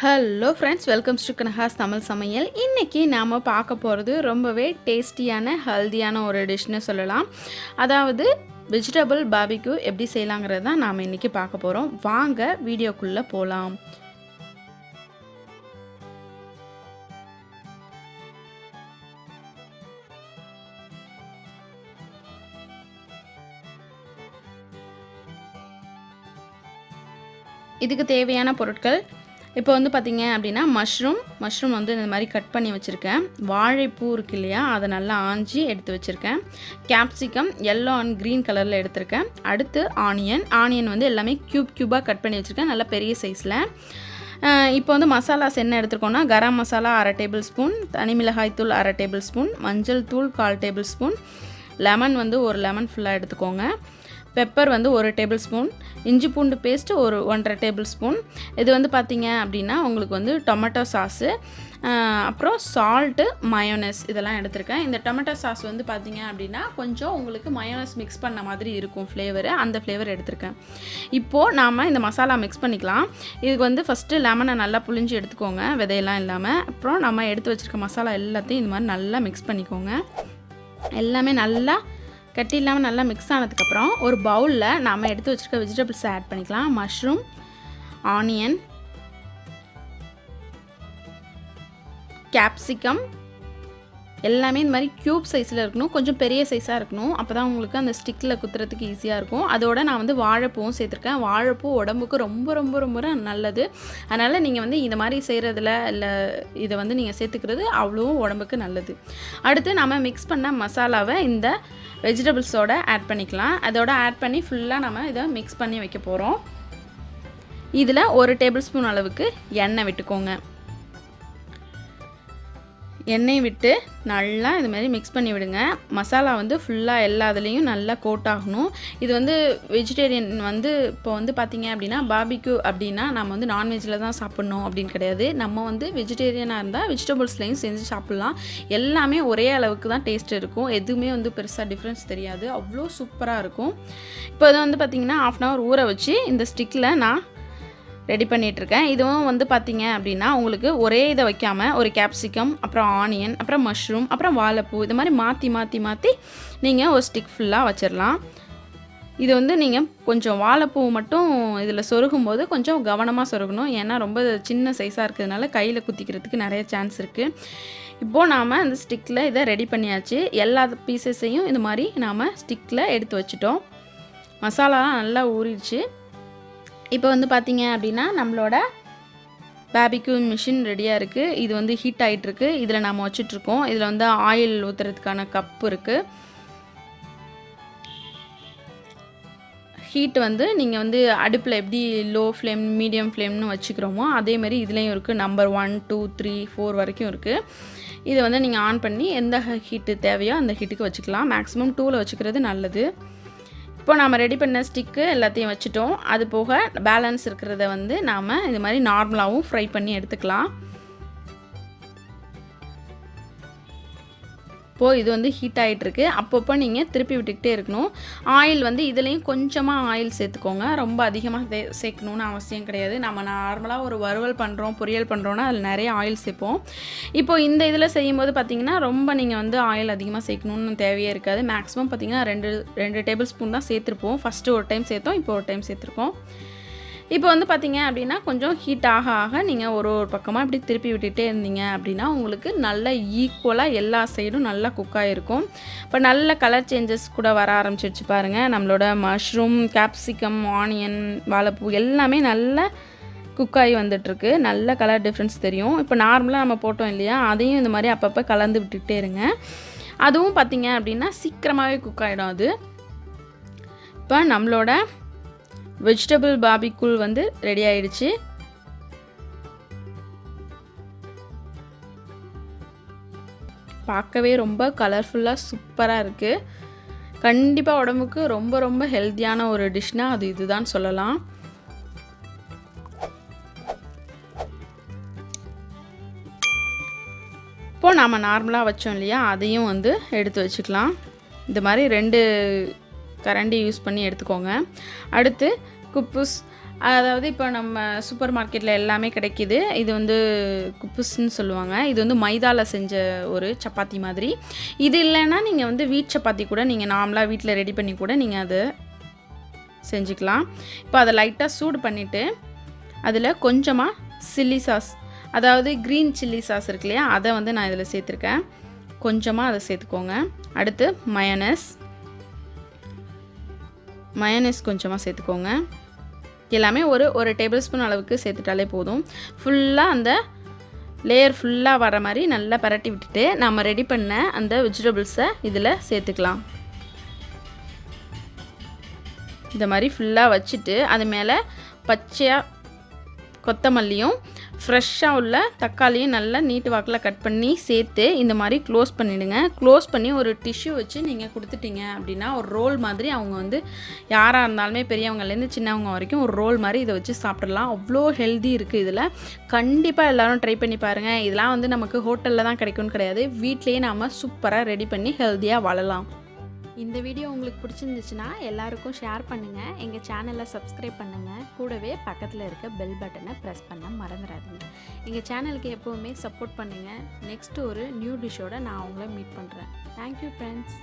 Hello friends, welcomes to Kanaka சமையல். இன்றைக்கி நாம் பார்க்க போகிறது ரொம்பவே டேஸ்டியான ஹெல்தியான ஒரு டிஷ்னு சொல்லலாம். அதாவது வெஜிடபிள் பாபிக்யூ எப்படி செய்யலாங்கிறது தான் நாம் இன்றைக்கி பார்க்க போகிறோம். வாங்க வீடியோக்குள்ளே போகலாம். இதுக்கு தேவையான பொருட்கள் இப்போ வந்து பார்த்திங்க அப்படின்னா மஷ்ரூம் வந்து இந்த மாதிரி கட் பண்ணி வச்சுருக்கேன். வாழைப்பூ இருக்கு இல்லையா, அதை நல்லா ஆஞ்சி எடுத்து வச்சுருக்கேன். கேப்சிகம் எல்லோ அண்ட் க்ரீன் கலரில் எடுத்திருக்கேன். அடுத்து ஆனியன் வந்து எல்லாமே க்யூபாக கட் பண்ணி வச்சுருக்கேன், நல்லா பெரிய சைஸில். இப்போ வந்து மசாலாஸ் என்ன எடுத்துருக்கோன்னா, கரம் மசாலா 1/2 டேபிள் ஸ்பூன், தனி மிளகாய் தூள் 1/2 டேபிள் ஸ்பூன், மஞ்சள் தூள் 1/4 டேபிள் ஸ்பூன், லெமன் வந்து ஒரு லெமன் ஃபுல்லாக எடுத்துக்கோங்க, பெப்பர் வந்து 1 டேபிள் ஸ்பூன், இஞ்சி பூண்டு பேஸ்ட்டு ஒரு 1/2 டேபிள் ஸ்பூன். இது வந்து பார்த்திங்க அப்படின்னா உங்களுக்கு வந்து டொமேட்டோ சாஸு, அப்புறம் சால்ட்டு, மயோனஸ் இதெல்லாம் எடுத்திருக்கேன். இந்த டொமேட்டோ சாஸ் வந்து பார்த்திங்க அப்படின்னா கொஞ்சம் உங்களுக்கு மயோனஸ் மிக்ஸ் பண்ண மாதிரி இருக்கும் ஃப்ளேவரு, அந்த ஃப்ளேவர் எடுத்திருக்கேன். இப்போது நாம் இந்த மசாலா மிக்ஸ் பண்ணிக்கலாம். இதுக்கு வந்து ஃபஸ்ட்டு லெமனை நல்லா புழிஞ்சு எடுத்துக்கோங்க, விதையெல்லாம் இல்லாமல். அப்புறம் நம்ம எடுத்து வச்சுருக்க மசாலா எல்லாத்தையும் இந்த மாதிரி நல்லா மிக்ஸ் பண்ணிக்கோங்க. எல்லாமே நல்லா கட்டி இல்லாமல் நல்லா மிக்ஸ் ஆனதுக்கப்புறம் ஒரு பவுலில் நாம் எடுத்து வச்சுருக்க வெஜிடபிள்ஸை ஆட் பண்ணிக்கலாம். மஷ்ரூம், ஆனியன், கேப்சிகம் எல்லாமே இந்த மாதிரி க்யூப் சைஸில் இருக்கணும், கொஞ்சம் பெரிய சைஸாக இருக்கணும். அப்போ தான் உங்களுக்கு அந்த ஸ்டிக்கில் குத்துறதுக்கு ஈஸியாக இருக்கும். அதோடு நான் வந்து வாழைப்பூவும் சேர்த்துருக்கேன். வாழைப்பூ உடம்புக்கு ரொம்ப ரொம்ப ரொம்ப நல்லது. அதனால் நீங்கள் வந்து இந்த மாதிரி செய்கிறதுல இல்லை இதை வந்து நீங்கள் சேர்த்துக்கிறது அவ்வளோ உடம்புக்கு நல்லது. அடுத்து நம்ம மிக்ஸ் பண்ண மசாலாவை இந்த வெஜிடபிள்ஸோடு ஆட் பண்ணிக்கலாம். அதோட ஆட் பண்ணி ஃபுல்லாக நம்ம இதை மிக்ஸ் பண்ணி வைக்க போகிறோம். இதில் 1 டேபிள் ஸ்பூன் அளவுக்கு எண்ணெய் விட்டுக்கோங்க. எண்ணெய் விட்டு நல்லா இது மாதிரி மிக்ஸ் பண்ணி விடுங்க. மசாலா வந்து ஃபுல்லாக எல்லா இதுலேயும் நல்லா கோட் ஆகணும். இது வந்து வெஜிடேரியன் வந்து இப்போ வந்து பார்த்திங்க அப்படின்னா பாபிக்யூ அப்படின்னா நம்ம வந்து நான்வெஜ்ஜில் தான் சாப்பிட்ணும் அப்படின்னு கிடையாது. நம்ம வந்து வெஜிடேரியனாக இருந்தால் வெஜிடபிள்ஸ்லையும் செஞ்சு சாப்பிட்லாம். எல்லாமே ஒரே அளவுக்கு தான் டேஸ்ட் இருக்கும். எதுவுமே வந்து பெருசாக டிஃப்ரென்ஸ் தெரியாது, அவ்வளோ சூப்பராக இருக்கும். இப்போ இதை வந்து பார்த்திங்கன்னா 1/2 hour ஊற வச்சு இந்த ஸ்டிக்கில் நான் ரெடி பண்ணிகிட்ருக்கேன். இதுவும் வந்து பார்த்திங்க அப்படின்னா உங்களுக்கு ஒரே இதை வைக்காமல் ஒரு கேப்சிகம், அப்புறம் ஆனியன், அப்புறம் மஷ்ரூம், அப்புறம் வாழைப்பூ இது மாதிரி மாற்றி நீங்கள் ஒரு ஸ்டிக் ஃபுல்லாக வச்சிடலாம். இது வந்து நீங்கள் கொஞ்சம் வாழைப்பூ மட்டும் இதில் சொருகும் போது கொஞ்சம் கவனமாக சொருகணும். ஏன்னா ரொம்ப சின்ன சைஸாக இருக்கிறதுனால கையில் குத்திக்கிறதுக்கு நிறைய சான்ஸ் இருக்குது. இப்போது நாம் அந்த ஸ்டிக்கில் இதை ரெடி பண்ணியாச்சு. எல்லா பீசஸையும் இந்த மாதிரி நாம் ஸ்டிக்கில் எடுத்து வச்சிட்டோம். மசாலாலாம் நல்லா ஊறிடுச்சு. இப்போ வந்து பார்த்திங்க அப்படின்னா நம்மளோட பாபிக்யூ மிஷின் ரெடியாக இருக்குது. இது வந்து ஹீட் ஆகிட்டுருக்கு. இதில் நாம் வச்சிட்ருக்கோம். இதில் வந்து ஆயில் ஊற்றுறதுக்கான கப்பு இருக்குது. ஹீட் வந்து நீங்கள் வந்து அடுப்பில் எப்படி லோ ஃப்ளேம், மீடியம் ஃப்ளேம்னு வச்சுக்கிறோமோ அதேமாதிரி இதுலேயும் இருக்குது. நம்பர் 1, 2, 3, 4 வரைக்கும் இருக்குது. இதை வந்து நீங்கள் ஆன் பண்ணி எந்த ஹீட்டு தேவையோ அந்த ஹீட்டுக்கு வச்சுக்கலாம். மேக்ஸிமம் 2ல் வச்சுக்கிறது நல்லது. இப்போ நாம் ரெடி பண்ண ஸ்டிக்கு எல்லாத்தையும் வச்சுட்டோம். அது போக பேலன்ஸ் இருக்கிறத வந்து நாம் இது மாதிரி நார்மலாகவும் ஃப்ரை பண்ணி எடுத்துக்கலாம். இப்போது இது வந்து ஹீட் ஆகிட்டுருக்கு. அப்பப்போ நீங்கள் திருப்பி விட்டுக்கிட்டே இருக்கணும். ஆயில் வந்து இதுலேயும் கொஞ்சமாக ஆயில் சேர்த்துக்கோங்க. ரொம்ப அதிகமாக சேர்க்கணுன்னு அவசியம் கிடையாது. நம்ம நார்மலாக ஒரு வறுவல் பண்ணுறோம், பொரியல் பண்ணுறோன்னா அதில் நிறைய ஆயில் சேர்ப்போம். இப்போது இந்த இதில் செய்யும்போது பார்த்திங்கன்னா ரொம்ப நீங்கள் வந்து ஆயில் அதிகமாக சேர்க்கணுன்னு தேவையே இருக்காது. மேக்ஸிமம் பார்த்திங்கன்னா 2 டேபிள் ஸ்பூன் தான் சேர்த்துருப்போம். ஃபஸ்ட்டு ஒரு டைம் சேர்த்தோம், இப்போ ஒரு டைம் சேர்த்துருக்கோம். இப்போ வந்து பார்த்திங்க அப்படின்னா கொஞ்சம் ஹீட் ஆக நீங்கள் ஒரு பக்கமாக இப்படி திருப்பி விட்டுகிட்டே இருந்தீங்க அப்படின்னா உங்களுக்கு நல்ல ஈக்குவலாக எல்லா சைடும் நல்லா குக் ஆகிருக்கும். இப்போ நல்ல கலர் சேஞ்சஸ் கூட வர ஆரம்பிச்சிருச்சு பாருங்கள். நம்மளோட மஷ்ரூம், கேப்சிகம், ஆனியன், வாழைப்பூ எல்லாமே நல்லா குக்காகி வந்துட்டுருக்கு. நல்ல கலர் டிஃப்ரென்ஸ் தெரியும். இப்போ நார்மலாக நம்ம போட்டோம் இல்லையா, அதையும் இந்த மாதிரி அப்பப்போ கலந்து விட்டுக்கிட்டே இருங்க. அதுவும் பார்த்திங்க அப்படின்னா சீக்கிரமாகவே குக் ஆகிடும். அது இப்போ நம்மளோட வெஜிடபிள் பாபிக்யூ வந்து ரெடி ஆயிடுச்சு. பார்க்கவே ரொம்ப கலர்ஃபுல்லாக சூப்பராக இருக்குது. கண்டிப்பாக உடம்புக்கு ரொம்ப ரொம்ப ஹெல்த்தியான ஒரு டிஷ்னால் அது இதுதான் சொல்லலாம். இப்போது நாம் நார்மலாக வச்சோம் இல்லையா, அதையும் வந்து எடுத்து வச்சுக்கலாம். இந்த மாதிரி 2 கரண்டி யூஸ் பண்ணி எடுத்துக்கோங்க. அடுத்து குப்புஸ் அதாவது இப்போ நம்ம சூப்பர் மார்க்கெட்டில் எல்லாமே கிடைக்கிது. இது வந்து குப்புஸ்ன்னு சொல்லுவாங்க. இது வந்து மைதால செஞ்ச ஒரு சப்பாத்தி மாதிரி. இது இல்லைன்னா நீங்கள் வந்து வீட் சப்பாத்தி கூட நீங்கள் நார்மலாக வீட்டில் ரெடி பண்ணி கூட நீங்கள் அதை செஞ்சுக்கலாம். இப்போ அதை லைட்டாக சூடு பண்ணிவிட்டு அதில் கொஞ்சமாக சில்லி சாஸ், அதாவது க்ரீன் சில்லி சாஸ் இருக்கு இல்லையா, அதை வந்து நான் இதில் சேர்த்துருக்கேன். கொஞ்சமாக அதை சேர்த்துக்கோங்க. அடுத்து மயனஸ் கொஞ்சமாக சேர்த்துக்கோங்க. எல்லாமே ஒரு டேபிள் ஸ்பூன் அளவுக்கு சேர்த்துட்டாலே போதும். ஃபுல்லாக அந்த லேயர் ஃபுல்லாக வர மாதிரி நல்லா பரட்டி விட்டுட்டு நம்ம ரெடி பண்ண அந்த வெஜிடபிள்ஸை இதில் சேர்த்துக்கலாம். இந்த மாதிரி ஃபுல்லாக வச்சுட்டு அது மேலே பச்சையாக கொத்தமல்லியும் ஃப்ரெஷ்ஷாக உள்ள தக்காளியும் நல்லா நீட்டு வாக்கில் கட் பண்ணி சேர்த்து இந்த மாதிரி க்ளோஸ் பண்ணிவிடுங்க. க்ளோஸ் பண்ணி ஒரு டிஷ்யூ வச்சு நீங்கள் கொடுத்துட்டீங்க அப்படின்னா ஒரு ரோல் மாதிரி அவங்க வந்து யாராக இருந்தாலுமே பெரியவங்கலேருந்து சின்னவங்க வரைக்கும் ஒரு ரோல் மாதிரி இதை வச்சு சாப்பிட்றலாம். அவ்வளோ ஹெல்தி இருக்குது இதில். கண்டிப்பாக எல்லோரும் ட்ரை பண்ணி பாருங்கள். இதெல்லாம் வந்து நமக்கு ஹோட்டலில் தான் கிடைக்கும்னு கிடையாது, வீட்லேயே நாம் சூப்பராக ரெடி பண்ணி ஹெல்த்தியாக வாழலாம். இந்த வீடியோ உங்களுக்கு பிடிச்சிருந்துச்சுன்னா எல்லாருக்கும் ஷேர் பண்ணுங்கள். எங்கள் சேனலை சப்ஸ்கிரைப் பண்ணுங்கள். கூடவே பக்கத்தில் இருக்க பெல் பட்டனை ப்ரெஸ் பண்ண மறந்துடாதீங்க. எங்கள் சேனலுக்கு எப்போவுமே சப்போர்ட் பண்ணுங்கள். நெக்ஸ்ட்டு ஒரு நியூ டிஷ்ஷோடு நான் உங்களை மீட் பண்ணுறேன். Thank you friends.